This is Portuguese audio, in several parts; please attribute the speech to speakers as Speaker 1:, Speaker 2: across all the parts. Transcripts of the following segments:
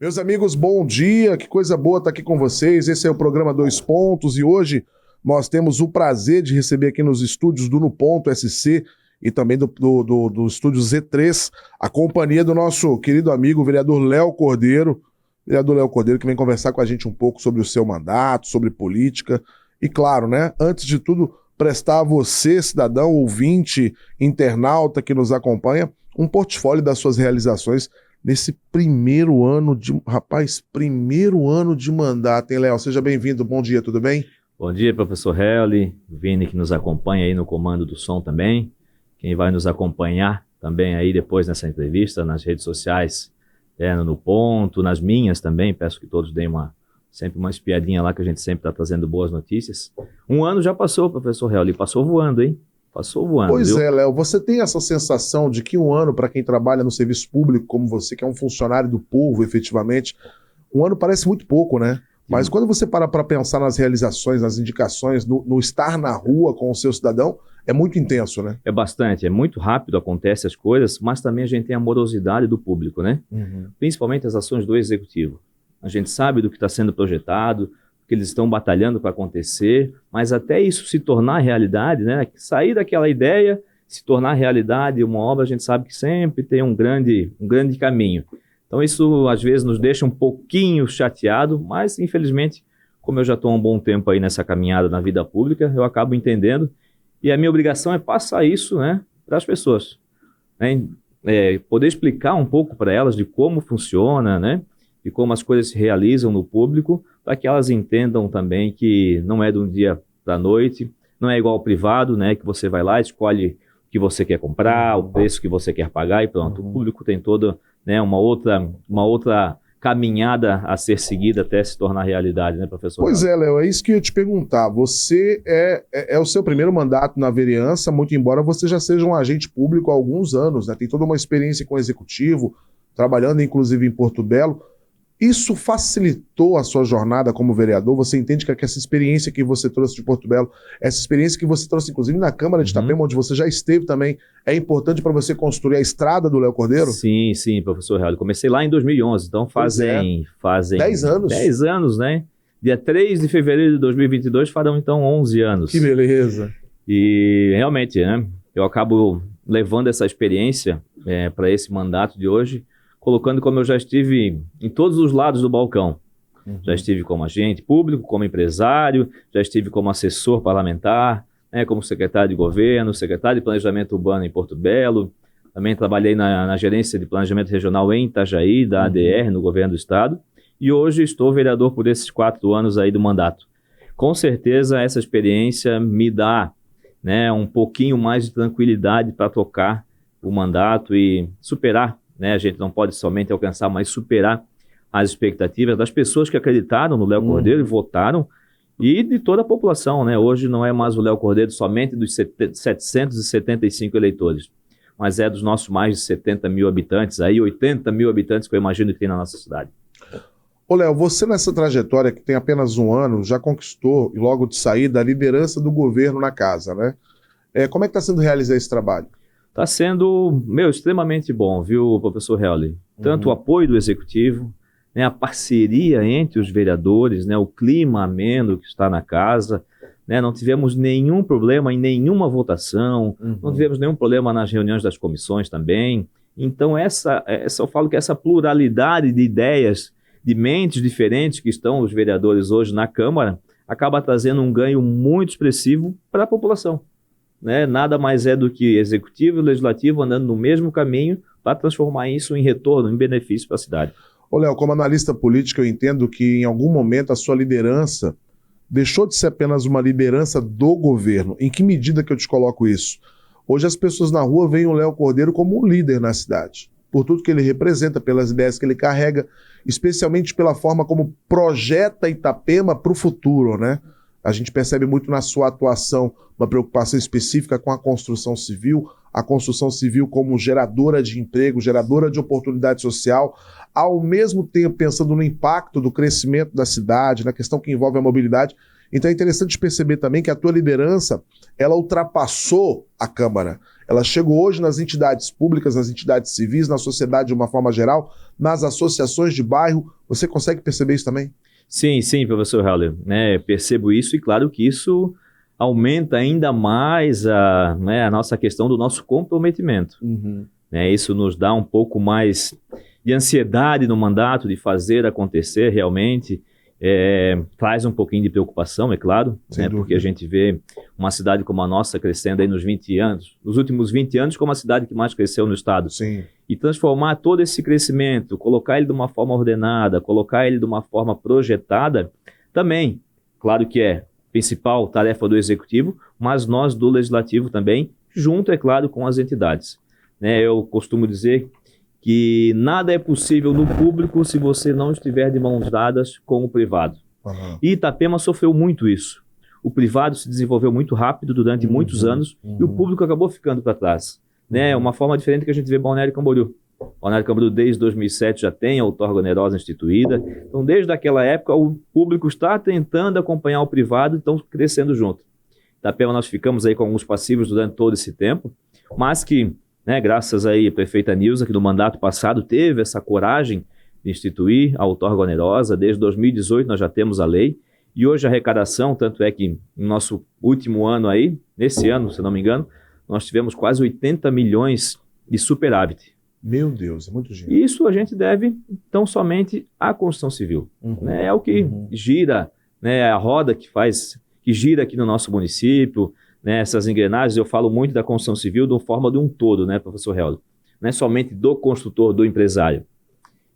Speaker 1: Meus amigos, bom dia, que coisa boa estar aqui com vocês. Esse é o programa Dois Pontos e hoje nós temos o prazer de receber aqui nos estúdios do No Ponto SC e também do estúdio Z3 a companhia do nosso querido amigo, o vereador Léo Cordeiro. Vereador Léo Cordeiro, que vem conversar com a gente um pouco sobre o seu mandato, sobre política e, claro, né, antes de tudo, prestar a você, cidadão, ouvinte, internauta que nos acompanha, um portfólio das suas realizações nesse primeiro ano de mandato, hein, Léo? Seja bem-vindo, bom dia, tudo bem?
Speaker 2: Bom dia, professor Helly, Vini que nos acompanha aí no comando do som também, quem vai nos acompanhar também aí depois nessa entrevista, nas redes sociais, no Ponto, nas minhas também, peço que todos deem sempre uma espiadinha lá, que a gente sempre está trazendo boas notícias. Um ano já passou, professor Helly, passou voando, hein? Passou voando,
Speaker 1: Pois
Speaker 2: viu?
Speaker 1: é, Léo, você tem essa sensação de que um ano, para quem trabalha no serviço público, como você, que é um funcionário do povo, efetivamente, um ano parece muito pouco, né? Mas quando você para pensar nas realizações, nas indicações, no estar na rua com o seu cidadão, é muito intenso, né?
Speaker 2: É bastante, é muito rápido, acontece as coisas, mas também a gente tem a morosidade do público, né? Principalmente as ações do executivo. A gente sabe do que está sendo projetado, que eles estão batalhando para acontecer, mas até isso se tornar realidade, né? Sair daquela ideia, se tornar realidade, uma obra, a gente sabe que sempre tem um grande caminho. Então isso às vezes nos deixa um pouquinho chateado, mas infelizmente, como eu já estou há um bom tempo aí nessa caminhada na vida pública, eu acabo entendendo, e a minha obrigação é passar isso, né, para as pessoas, né? Poder explicar um pouco para elas de como funciona, né, de como as coisas se realizam no público, para que elas entendam também que não é de um dia para a noite, não é igual ao privado, né, que você vai lá, escolhe o que você quer comprar, o preço que você quer pagar e pronto. O público tem toda, né, uma outra caminhada a ser seguida até se tornar realidade, né, professor?
Speaker 1: Pois é, Léo, é isso que eu ia te perguntar. Você é o seu primeiro mandato na vereança, muito embora você já seja um agente público há alguns anos, né? Tem toda uma experiência com o executivo, trabalhando inclusive em Porto Belo. Isso facilitou a sua jornada como vereador? Você entende que essa experiência que você trouxe de Porto Belo, essa experiência que você trouxe inclusive na Câmara de Itapema, onde você já esteve também, é importante para você construir a estrada do Léo Cordeiro?
Speaker 2: Sim, professor Helly. Comecei lá em 2011, então fazem
Speaker 1: 10 anos.
Speaker 2: 10 anos, né? Dia 3 de fevereiro de 2022 farão então 11 anos.
Speaker 1: Que beleza.
Speaker 2: E realmente, né? Eu acabo levando essa experiência para esse mandato de hoje, colocando como eu já estive em todos os lados do balcão. Já estive como agente público, como empresário, já estive como assessor parlamentar, né, como secretário de governo, secretário de planejamento urbano em Porto Belo. Também trabalhei na gerência de planejamento regional em Itajaí, da ADR, no governo do estado. E hoje estou vereador por esses 4 anos aí do mandato. Com certeza essa experiência me dá, né, um pouquinho mais de tranquilidade para tocar o mandato e superar, né? A gente não pode somente alcançar, mas superar as expectativas das pessoas que acreditaram no Léo Cordeiro e votaram, e de toda a população, né? Hoje não é mais o Léo Cordeiro somente dos 775 eleitores, mas é dos nossos mais de 70 mil habitantes, aí 80 mil habitantes que eu imagino que tem na nossa cidade.
Speaker 1: Ô Léo, você nessa trajetória que tem apenas um ano, já conquistou, logo de saída, a liderança do governo na casa, né? Como é que está sendo realizar esse trabalho?
Speaker 2: Está sendo, extremamente bom, viu, professor Helly? Tanto o apoio do executivo, né, a parceria entre os vereadores, né, o clima ameno que está na casa, né, não tivemos nenhum problema em nenhuma votação, não tivemos nenhum problema nas reuniões das comissões também. Então, eu falo que essa pluralidade de ideias, de mentes diferentes que estão os vereadores hoje na Câmara, acaba trazendo um ganho muito expressivo para a população. Né? Nada mais é do que executivo e legislativo andando no mesmo caminho para transformar isso em retorno, em benefício para a cidade.
Speaker 1: Ô Léo, como analista político, eu entendo que em algum momento a sua liderança deixou de ser apenas uma liderança do governo. Em que medida que eu te coloco isso? Hoje as pessoas na rua veem o Léo Cordeiro como um líder na cidade, por tudo que ele representa, pelas ideias que ele carrega, especialmente pela forma como projeta Itapema para o futuro, né? A gente percebe muito na sua atuação uma preocupação específica com a construção civil como geradora de emprego, geradora de oportunidade social, ao mesmo tempo pensando no impacto do crescimento da cidade, na questão que envolve a mobilidade. Então é interessante perceber também que a tua liderança, ela ultrapassou a Câmara. Ela chegou hoje nas entidades públicas, nas entidades civis, na sociedade de uma forma geral, nas associações de bairro. Você consegue perceber isso também?
Speaker 2: Sim, sim, professor Heller, né, percebo isso e claro que isso aumenta ainda mais a nossa questão do nosso comprometimento. Né, isso nos dá um pouco mais de ansiedade no mandato, de fazer acontecer realmente, traz um pouquinho de preocupação, é claro, né, porque a gente vê uma cidade como a nossa crescendo aí nos 20 anos, nos últimos 20 anos como a cidade que mais cresceu no estado.
Speaker 1: Sim.
Speaker 2: E transformar todo esse crescimento, colocar ele de uma forma ordenada, colocar ele de uma forma projetada, também, claro que é principal tarefa do Executivo, mas nós do Legislativo também, junto, é claro, com as entidades. Né, eu costumo dizer que nada é possível no público se você não estiver de mãos dadas com o privado. E Itapema sofreu muito isso. O privado se desenvolveu muito rápido durante muitos anos e o público acabou ficando para trás. Né? Uma forma diferente que a gente vê Balneário Camboriú. Balneário Camboriú desde 2007 já tem a outorga onerosa instituída. Então desde aquela época o público está tentando acompanhar o privado e estão crescendo junto. Itapema nós ficamos aí com alguns passivos durante todo esse tempo, mas que graças aí à prefeita Nilza, que no mandato passado teve essa coragem de instituir a outorga onerosa. Desde 2018 nós já temos a lei e hoje a arrecadação, tanto é que no nosso último ano aí, nesse ano, se não me engano, nós tivemos quase 80 milhões de superávit.
Speaker 1: Meu Deus, é muito dinheiro.
Speaker 2: Isso a gente deve, então, somente à construção civil. Né? É o que gira, a roda que gira aqui no nosso município, né, essas engrenagens. Eu falo muito da construção civil de uma forma de um todo, né, professor Helder? Não é somente do construtor, do empresário.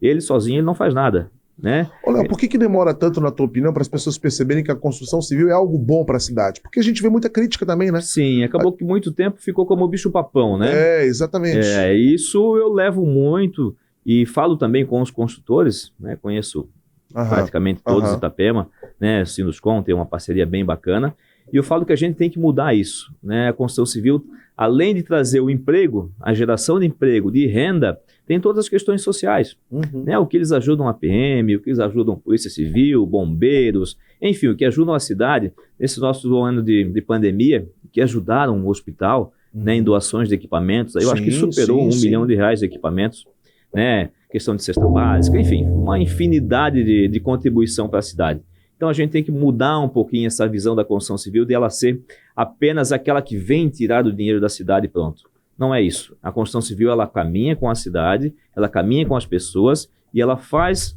Speaker 2: Ele sozinho ele não faz nada. Né?
Speaker 1: Olha, por que demora tanto, na tua opinião, para as pessoas perceberem que a construção civil é algo bom para a cidade? Porque a gente vê muita crítica também, né?
Speaker 2: Sim, acabou que muito tempo ficou como bicho-papão, né?
Speaker 1: Exatamente.
Speaker 2: Isso eu levo muito e falo também com os construtores, né? Conheço praticamente todos de Itapema, né? Sinuscom tem uma parceria bem bacana. E eu falo que a gente tem que mudar isso, né? A construção civil, além de trazer o emprego, a geração de emprego, de renda, tem todas as questões sociais, né? O que eles ajudam a PM, o que eles ajudam a Polícia Civil, bombeiros, enfim, o que ajudam a cidade nesse nosso ano de pandemia, que ajudaram o hospital, né, em doações de equipamentos. Eu acho que superou R$1 milhão de equipamentos, né? Questão de cesta básica, enfim, uma infinidade de contribuição para a cidade. Então a gente tem que mudar um pouquinho essa visão da construção civil, de ela ser apenas aquela que vem tirar o dinheiro da cidade e pronto. Não é isso. A construção civil, ela caminha com a cidade, ela caminha com as pessoas e ela faz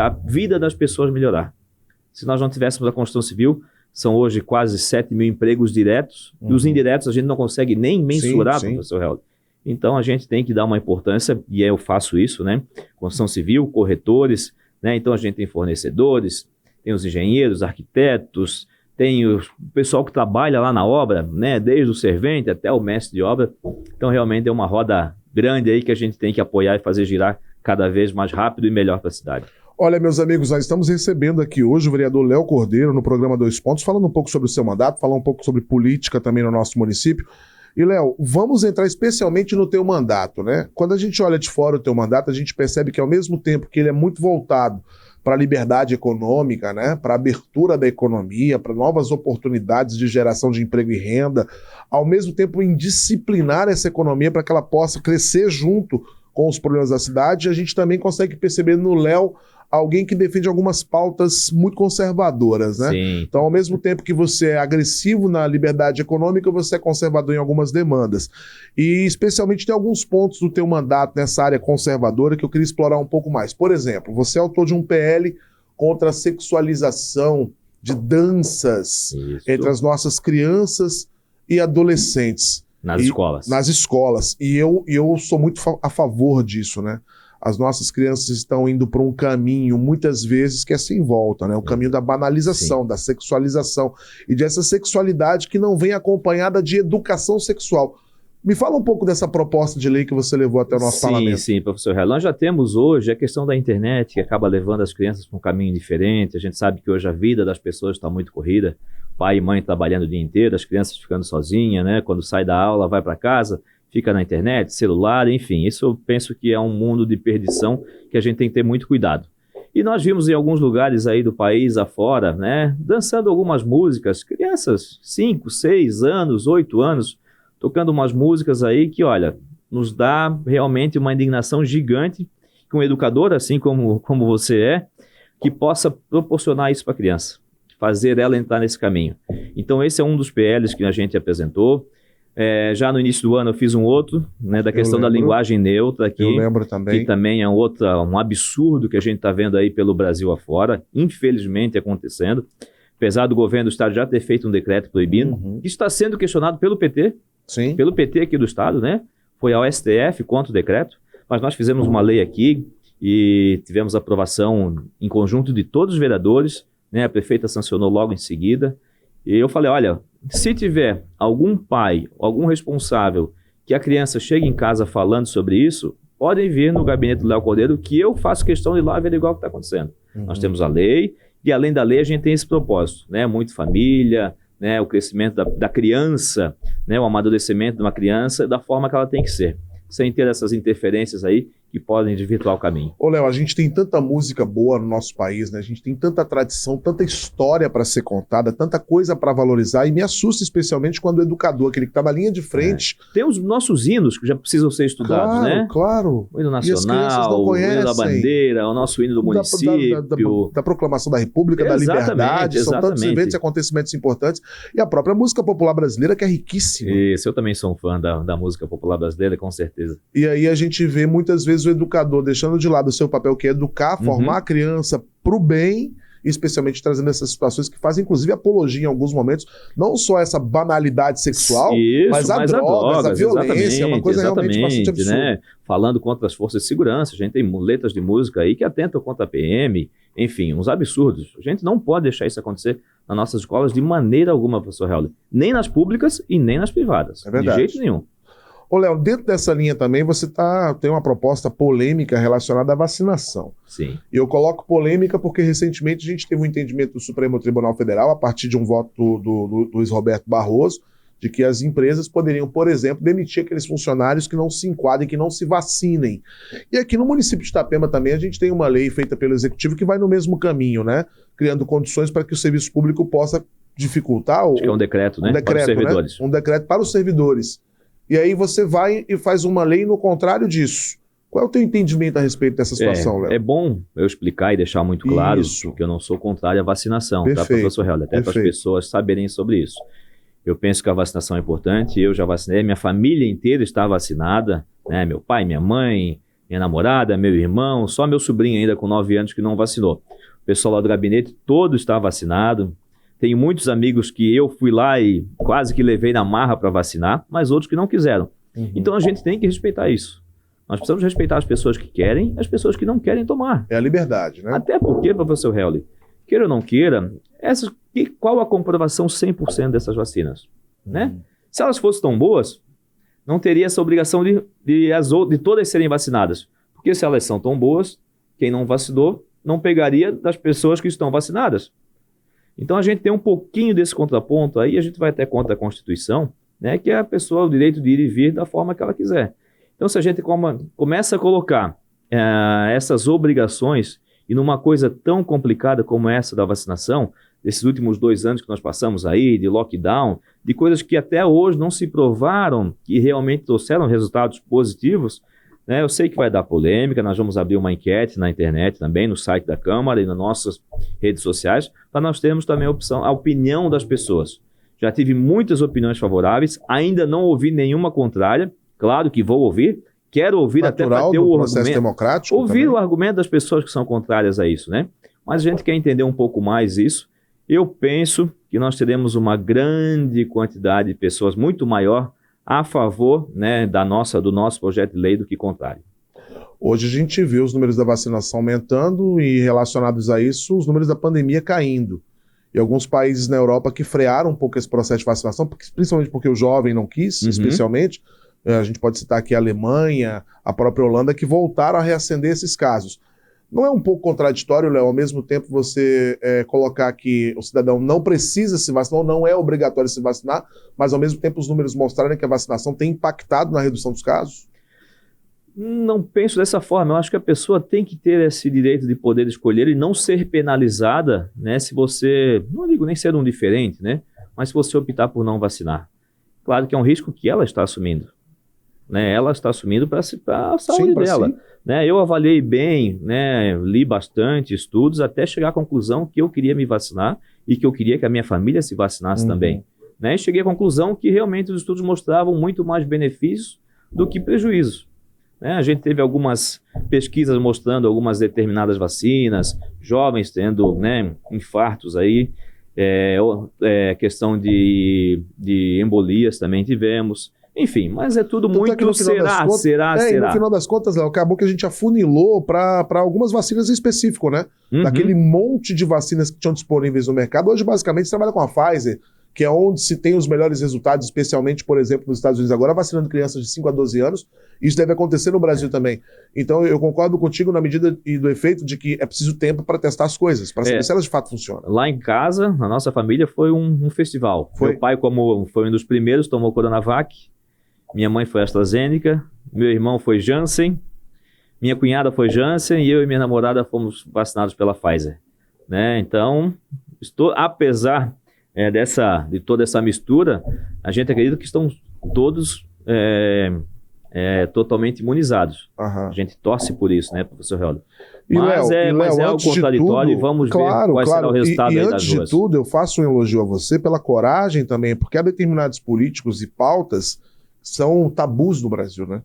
Speaker 2: a vida das pessoas melhorar. Se nós não tivéssemos a construção civil, são hoje quase 7 mil empregos diretos, e os indiretos a gente não consegue nem mensurar, professor Helder. Então a gente tem que dar uma importância, e eu faço isso, né? Construção civil, corretores, né? Então a gente tem fornecedores, tem os engenheiros, arquitetos, tem o pessoal que trabalha lá na obra, né? Desde o servente até o mestre de obra. Então realmente é uma roda grande aí que a gente tem que apoiar e fazer girar cada vez mais rápido e melhor para a cidade.
Speaker 1: Olha, meus amigos, nós estamos recebendo aqui hoje o vereador Léo Cordeiro no programa 2 Pontos, falando um pouco sobre o seu mandato, falando um pouco sobre política também no nosso município. E, Léo, vamos entrar especialmente no teu mandato, né? Quando a gente olha de fora o teu mandato, a gente percebe que ao mesmo tempo que ele é muito voltado para a liberdade econômica, né? Para a abertura da economia, para novas oportunidades de geração de emprego e renda, ao mesmo tempo em disciplinar essa economia para que ela possa crescer junto com os problemas da cidade, a gente também consegue perceber no Léo alguém que defende algumas pautas muito conservadoras, né?
Speaker 2: Sim.
Speaker 1: Então, ao mesmo tempo que você é agressivo na liberdade econômica, você é conservador em algumas demandas. E, especialmente, tem alguns pontos do teu mandato nessa área conservadora que eu queria explorar um pouco mais. Por exemplo, você é autor de um PL contra a sexualização de danças entre as nossas crianças e adolescentes.
Speaker 2: Nas escolas.
Speaker 1: Nas escolas. E eu sou muito a favor disso, né? As nossas crianças estão indo para um caminho, muitas vezes, que é sem volta, né? O caminho da banalização, da sexualização e dessa sexualidade que não vem acompanhada de educação sexual. Me fala um pouco dessa proposta de lei que você levou até o nosso parlamento.
Speaker 2: Sim, professor Hélio. Nós já temos hoje a questão da internet, que acaba levando as crianças para um caminho diferente. A gente sabe que hoje a vida das pessoas está muito corrida. Pai e mãe trabalhando o dia inteiro, as crianças ficando sozinhas, né? Quando sai da aula, vai para casa, fica na internet, celular, enfim. Isso eu penso que é um mundo de perdição que a gente tem que ter muito cuidado. E nós vimos em alguns lugares aí do país afora, né, dançando algumas músicas, crianças 5, 6 anos, 8 anos, tocando umas músicas aí que, olha, nos dá realmente uma indignação gigante que um educador, assim como você é, que possa proporcionar isso para a criança, fazer ela entrar nesse caminho. Então esse é um dos PLs que a gente apresentou. Já no início do ano eu fiz um outro, né, da questão da linguagem neutra aqui.
Speaker 1: Eu lembro também.
Speaker 2: Que também é um absurdo que a gente está vendo aí pelo Brasil afora, infelizmente acontecendo. Apesar do governo do estado já ter feito um decreto proibindo, que está sendo questionado pelo PT,
Speaker 1: Sim.
Speaker 2: pelo PT aqui do estado, né? Foi ao STF contra o decreto, mas nós fizemos uma lei aqui e tivemos aprovação em conjunto de todos os vereadores, né? A prefeita sancionou logo em seguida. E eu falei, olha, se tiver algum pai, algum responsável que a criança chegue em casa falando sobre isso, podem vir no gabinete do Léo Cordeiro que eu faço questão de ir lá averiguar o que está acontecendo. Nós temos a lei e além da lei a gente tem esse propósito, né? Muito família, né? O crescimento da criança, né? O amadurecimento de uma criança da forma que ela tem que ser, sem ter essas interferências aí que podem desvirtuar o caminho.
Speaker 1: Ô, Léo, a gente tem tanta música boa no nosso país, né? A gente tem tanta tradição, tanta história para ser contada, tanta coisa para valorizar, e me assusta especialmente quando o educador, aquele que está na linha de frente...
Speaker 2: Tem os nossos hinos que já precisam ser estudados, né?
Speaker 1: Claro.
Speaker 2: O hino nacional, o hino da bandeira, o nosso hino do município.
Speaker 1: Da proclamação da República, da liberdade, são tantos eventos e acontecimentos importantes. E a própria música popular brasileira, que é riquíssima.
Speaker 2: Isso, eu também sou um fã da música popular brasileira, com certeza.
Speaker 1: E aí a gente vê muitas vezes o educador deixando de lado o seu papel, que é educar, formar a criança para o bem, especialmente trazendo essas situações que fazem, inclusive, apologia em alguns momentos, não só essa banalidade sexual, mas a drogas, a violência, é uma coisa realmente bastante absurda.
Speaker 2: Né? Falando contra as forças de segurança, a gente tem letras de música aí que atentam contra a PM, enfim, uns absurdos. A gente não pode deixar isso acontecer nas nossas escolas de maneira alguma, professor Helder. Nem nas públicas e nem nas privadas.
Speaker 1: É verdade.
Speaker 2: De jeito nenhum.
Speaker 1: Ô, Léo, dentro dessa linha também você tem uma proposta polêmica relacionada à vacinação.
Speaker 2: Sim.
Speaker 1: E eu coloco polêmica porque recentemente a gente teve um entendimento do Supremo Tribunal Federal, a partir de um voto do Luiz Roberto Barroso, de que as empresas poderiam, por exemplo, demitir aqueles funcionários que não se enquadrem, que não se vacinem. E aqui no município de Itapema também a gente tem uma lei feita pelo Executivo que vai no mesmo caminho, né? Criando condições para que o serviço público possa dificultar...
Speaker 2: Acho que é um decreto, né?
Speaker 1: Para os servidores. Né? Um decreto para os servidores. E aí você vai e faz uma lei no contrário disso. Qual é o teu entendimento a respeito dessa situação, Léo?
Speaker 2: É bom eu explicar e deixar muito claro que eu não sou contrário à vacinação, tá, professor Helder? Até para as pessoas saberem sobre isso. Eu penso que a vacinação é importante, eu já vacinei, minha família inteira está vacinada, né? Meu pai, minha mãe, minha namorada, meu irmão, só meu sobrinho ainda com 9 anos que não vacinou. O pessoal lá do gabinete todo está vacinado. Tenho muitos amigos que eu fui lá e quase que levei na marra para vacinar, mas outros que não quiseram. Então a gente tem que respeitar isso. Nós precisamos respeitar as pessoas que querem e as pessoas que não querem tomar.
Speaker 1: É a liberdade, né?
Speaker 2: Até porque, professor Helder, queira ou não queira, qual a comprovação 100% dessas vacinas? Né? Se elas fossem tão boas, não teria essa obrigação de todas serem vacinadas. Porque se elas são tão boas, quem não vacinou não pegaria das pessoas que estão vacinadas. Então a gente tem um pouquinho desse contraponto aí, a gente vai até contra a Constituição, né, que é a pessoa o direito de ir e vir da forma que ela quiser. Então se a gente começa a colocar essas obrigações e numa coisa tão complicada como essa da vacinação, desses últimos 2 anos que nós passamos aí, de lockdown, de coisas que até hoje não se provaram que realmente trouxeram resultados positivos, né? Eu sei que vai dar polêmica, nós vamos abrir uma enquete na internet também, no site da Câmara e nas nossas redes sociais, para nós termos também a opinião das pessoas. Já tive muitas opiniões favoráveis, ainda não ouvi nenhuma contrária, claro que vou ouvir, quero ouvir até para ter o argumento,
Speaker 1: democrático
Speaker 2: ouvir o argumento das pessoas que são contrárias a isso, né? Mas a gente quer entender um pouco mais isso. Eu penso que nós teremos uma grande quantidade de pessoas muito maior a favor, né, do nosso projeto de lei do que contrário.
Speaker 1: Hoje a gente vê os números da vacinação aumentando e, relacionados a isso, os números da pandemia caindo. E alguns países na Europa que frearam um pouco esse processo de vacinação, principalmente porque o jovem não quis, especialmente. A gente pode citar aqui a Alemanha, a própria Holanda, que voltaram a reacender esses casos. Não é um pouco contraditório, Léo, ao mesmo tempo você colocar que o cidadão não precisa se vacinar, não é obrigatório se vacinar, mas ao mesmo tempo os números mostrarem que a vacinação tem impactado na redução dos casos?
Speaker 2: Não penso dessa forma. Eu acho que a pessoa tem que ter esse direito de poder escolher e não ser penalizada, né, se você, não digo nem ser um diferente, né, mas se você optar por não vacinar. Claro que é um risco que ela está assumindo, né, ela está assumindo para a saúde dela. Né, eu avaliei bem, né, li bastante estudos até chegar à conclusão que eu queria me vacinar e que eu queria que a minha família se vacinasse também. Né, e cheguei à conclusão que realmente os estudos mostravam muito mais benefícios do que prejuízos. A gente teve algumas pesquisas mostrando algumas determinadas vacinas, jovens tendo, né, infartos aí, questão de embolias também tivemos, enfim, mas é tudo muito será.
Speaker 1: E no final das contas, Léo, acabou que a gente afunilou para algumas vacinas em específico, né? Daquele monte de vacinas que tinham disponíveis no mercado. Hoje, basicamente, você trabalha com a Pfizer, que é onde se tem os melhores resultados, especialmente, por exemplo, nos Estados Unidos agora, vacinando crianças de 5 a 12 anos. Isso deve acontecer no Brasil também. Então, eu concordo contigo na medida e do efeito de que é preciso tempo para testar as coisas, para saber se elas de fato funcionam.
Speaker 2: Lá em casa, na nossa família, foi um festival. Meu pai, como foi um dos primeiros, tomou Coronavac. Minha mãe foi AstraZeneca. Meu irmão foi Janssen. Minha cunhada foi Janssen. E eu e minha namorada fomos vacinados pela Pfizer. Né? Então, apesar de toda essa mistura, a gente acredita que estão todos totalmente imunizados. A gente torce por isso, né, professor Helder? Mas é algo contraditório e vamos ver qual será o resultado aí das ruas.
Speaker 1: Antes de tudo, eu faço um elogio a você pela coragem também, porque há determinados políticos e pautas que são tabus no Brasil, né?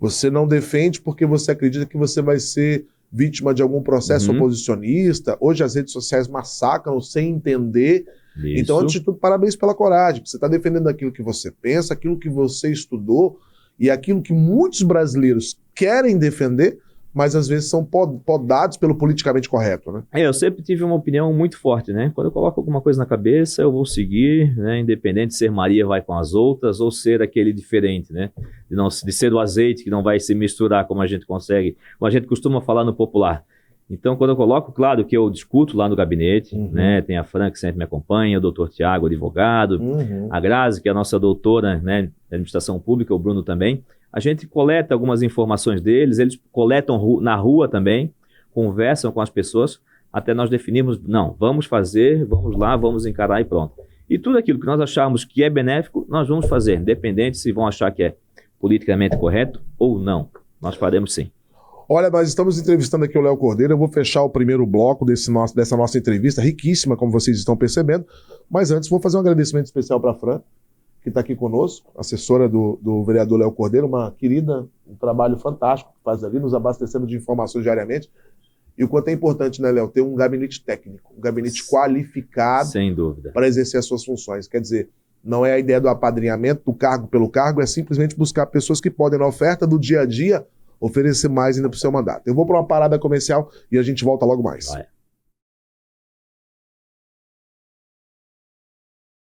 Speaker 1: Você não defende porque você acredita que você vai ser vítima de algum processo oposicionista. Hoje as redes sociais massacram sem entender. Isso. Então, antes de tudo, parabéns pela coragem. Você está defendendo aquilo que você pensa, aquilo que você estudou e aquilo que muitos brasileiros querem defender, mas às vezes são podados pelo politicamente correto, né?
Speaker 2: Eu sempre tive uma opinião muito forte, né? Quando eu coloco alguma coisa na cabeça, eu vou seguir, né? Independente de ser Maria vai com as outras ou ser aquele diferente, né? De ser o azeite que não vai se misturar como a gente consegue, como a gente costuma falar no popular. Então, quando eu coloco, claro que eu discuto lá no gabinete, né? Tem a Fran que sempre me acompanha, o doutor Tiago, advogado, a Grazi, que é a nossa doutora, né, de administração pública, o Bruno também. A gente coleta algumas informações deles, eles coletam na rua também, conversam com as pessoas, até nós definirmos, não, vamos fazer, vamos lá, vamos encarar e pronto. E tudo aquilo que nós acharmos que é benéfico, nós vamos fazer, independente se vão achar que é politicamente correto ou não. Nós faremos sim.
Speaker 1: Olha, nós estamos entrevistando aqui o Léo Cordeiro. Eu vou fechar o primeiro bloco dessa nossa entrevista, riquíssima, como vocês estão percebendo. Mas antes, vou fazer um agradecimento especial para a Fran, que está aqui conosco, assessora do vereador Léo Cordeiro, uma querida, um trabalho fantástico que faz ali, nos abastecendo de informações diariamente. E o quanto é importante, né, Léo, ter um gabinete técnico, um gabinete qualificado,
Speaker 2: sem dúvida,
Speaker 1: para exercer as suas funções. Quer dizer, não é a ideia do apadrinhamento, do cargo pelo cargo, é simplesmente buscar pessoas que podem, na oferta do dia a dia, oferecer mais ainda para o seu mandato. Eu vou para uma parada comercial e a gente volta logo mais.
Speaker 2: Vai.